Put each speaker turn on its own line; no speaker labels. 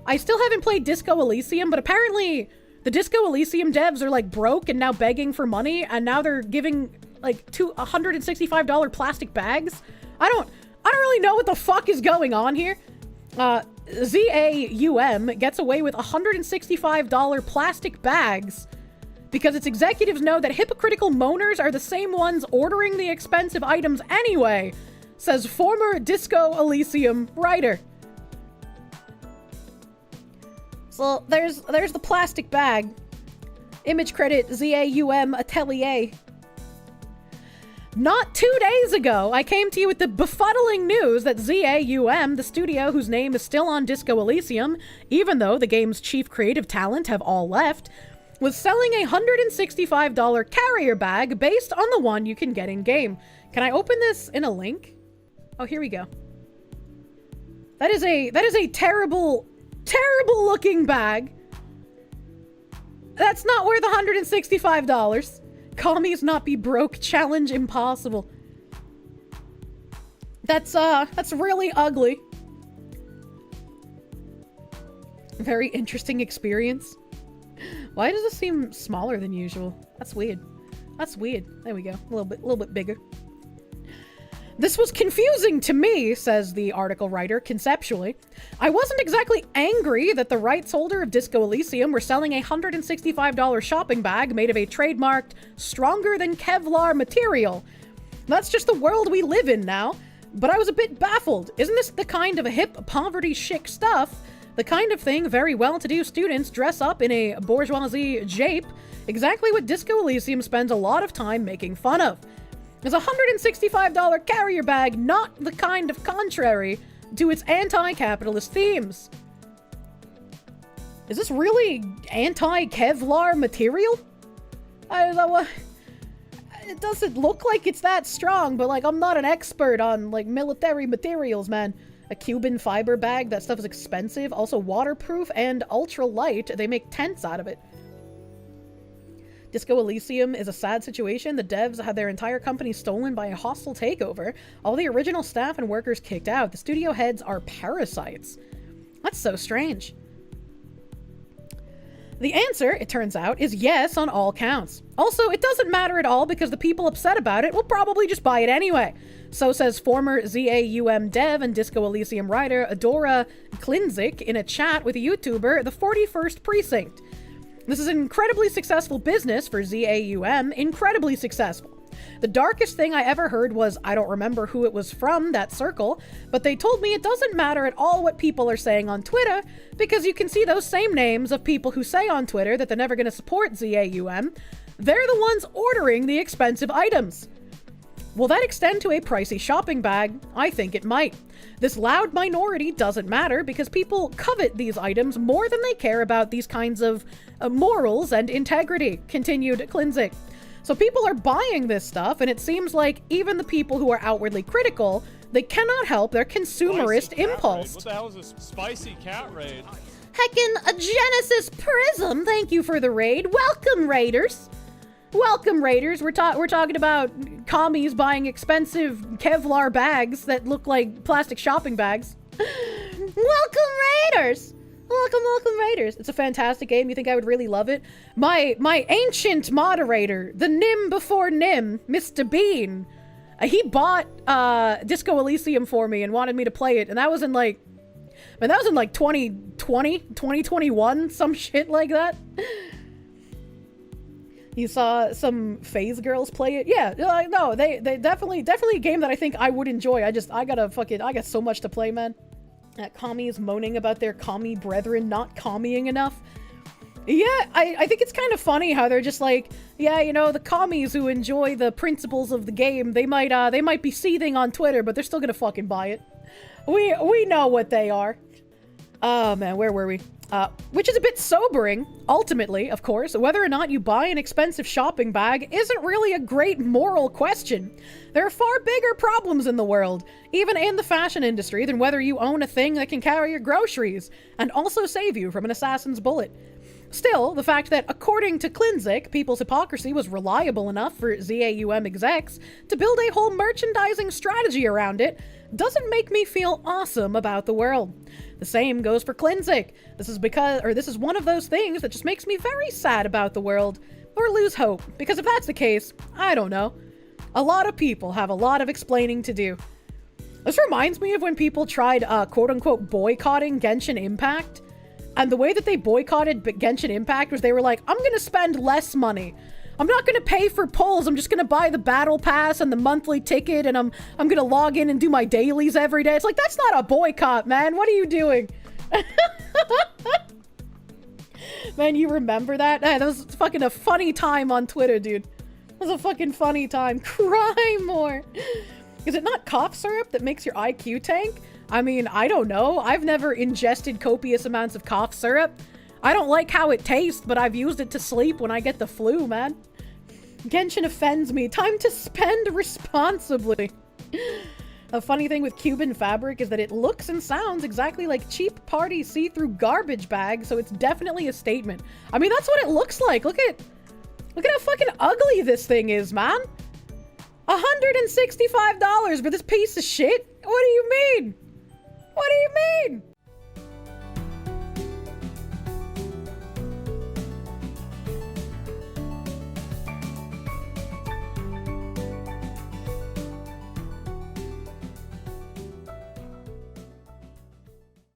I still haven't played Disco Elysium, but apparently the Disco Elysium devs are like broke and now begging for money, and now they're giving like $165 plastic bags. I don't really know what the fuck is going on here. ZAUM gets away with $165 plastic bags because its executives know that hypocritical moaners are the same ones ordering the expensive items anyway, says former Disco Elysium writer. So there's the plastic bag. Image credit ZAUM Atelier. Not 2 days ago, I came to you with the befuddling news that ZAUM, the studio whose name is still on Disco Elysium, even though the game's chief creative talent have all left, was selling a $165 carrier bag based on the one you can get in-game. Can I open this in a link? Oh, here we go. That is a terrible, terrible looking bag. That's not worth $165. Commies not be broke challenge impossible. That's really ugly. Very interesting experience. Why does this seem smaller than usual? That's weird. That's weird. There we go. A little bit bigger. This was confusing to me, says the article writer, conceptually. I wasn't exactly angry that the rights holder of Disco Elysium were selling a $165 shopping bag made of a trademarked, stronger than Kevlar material. That's just the world we live in now. But I was a bit baffled. Isn't this the kind of hip, poverty-chic stuff? The kind of thing very well-to-do students dress up in a bourgeoisie jape? Exactly what Disco Elysium spends a lot of time making fun of. Is a $165 carrier bag not the kind of contrary to its anti-capitalist themes? Is this really anti-Kevlar material? I don't know. It doesn't look like it's that strong, but like I'm not an expert on like military materials, man. A Cuban fiber bag, that stuff is expensive, also waterproof and ultra light. They make tents out of it. Disco Elysium is a sad situation. The devs had their entire company stolen by a hostile takeover. All the original staff and workers kicked out. The studio heads are parasites. That's so strange. The answer, it turns out, is yes on all counts. Also, it doesn't matter at all because the people upset about it will probably just buy it anyway. So says former ZAUM dev and Disco Elysium writer Adora Klinzik in a chat with a YouTuber, the 41st Precinct. This is an incredibly successful business for ZAUM, incredibly successful. The darkest thing I ever heard was, I don't remember who it was from, that circle, but they told me it doesn't matter at all what people are saying on Twitter, because you can see those same names of people who say on Twitter that they're never going to support ZAUM. They're the ones ordering the expensive items. Will that extend to a pricey shopping bag? I think it might. This loud minority doesn't matter because people covet these items more than they care about these kinds of morals and integrity, continued Klinzik. So people are buying this stuff, and it seems like even the people who are outwardly critical, they cannot help their consumerist impulse.
What the hell is a spicy cat raid?
Heckin' a Genesis Prism, thank you for the raid. Welcome, Raiders. Welcome, Raiders. We're talking about commies buying expensive Kevlar bags that look like plastic shopping bags. Welcome, Raiders. Welcome, Raiders. It's a fantastic game. You think I would really love it? My ancient moderator, the Nim before Nim, Mr. Bean, he bought Disco Elysium for me and wanted me to play it, and that was in like 2020, 2021, some shit like that. You saw some phase girls play it. Yeah, no, they definitely a game that I think I would enjoy. I got so much to play, man. Commies moaning about their commie brethren not commieing enough. Yeah, I think it's kind of funny how they're just like, yeah, you know, the commies who enjoy the principles of the game, they might be seething on Twitter, but they're still gonna fucking buy it. We know what they are. Oh man, where were we? Which is a bit sobering. Ultimately, of course, whether or not you buy an expensive shopping bag isn't really a great moral question. There are far bigger problems in the world, even in the fashion industry, than whether you own a thing that can carry your groceries and also save you from an assassin's bullet. Still, the fact that, according to Klinzik, people's hypocrisy was reliable enough for ZAUM execs to build a whole merchandising strategy around it doesn't make me feel awesome about the world. The same goes for Klinzik. This is one of those things that just makes me very sad about the world, or lose hope, because if that's the case, I don't know. A lot of people have a lot of explaining to do. This reminds me of when people tried, quote-unquote, boycotting Genshin Impact. And the way that they boycotted Genshin Impact was they were like, I'm gonna spend less money. I'm not gonna pay for polls. I'm just gonna buy the battle pass and the monthly ticket, and I'm gonna log in and do my dailies every day. It's like, that's not a boycott, man. What are you doing? Man, you remember that? That was fucking a funny time on Twitter, dude. It was a fucking funny time. Cry more. Is it not cough syrup that makes your IQ tank? I mean, I don't know. I've never ingested copious amounts of cough syrup. I don't like how it tastes, but I've used it to sleep when I get the flu, man. Genshin offends me. Time to spend responsibly. A funny thing with Cuban fabric is that it looks and sounds exactly like cheap party see-through garbage bags, so it's definitely a statement. I mean, that's what it looks like. Look at how fucking ugly this thing is, man. $165 for this piece of shit? What do you mean? What do you mean?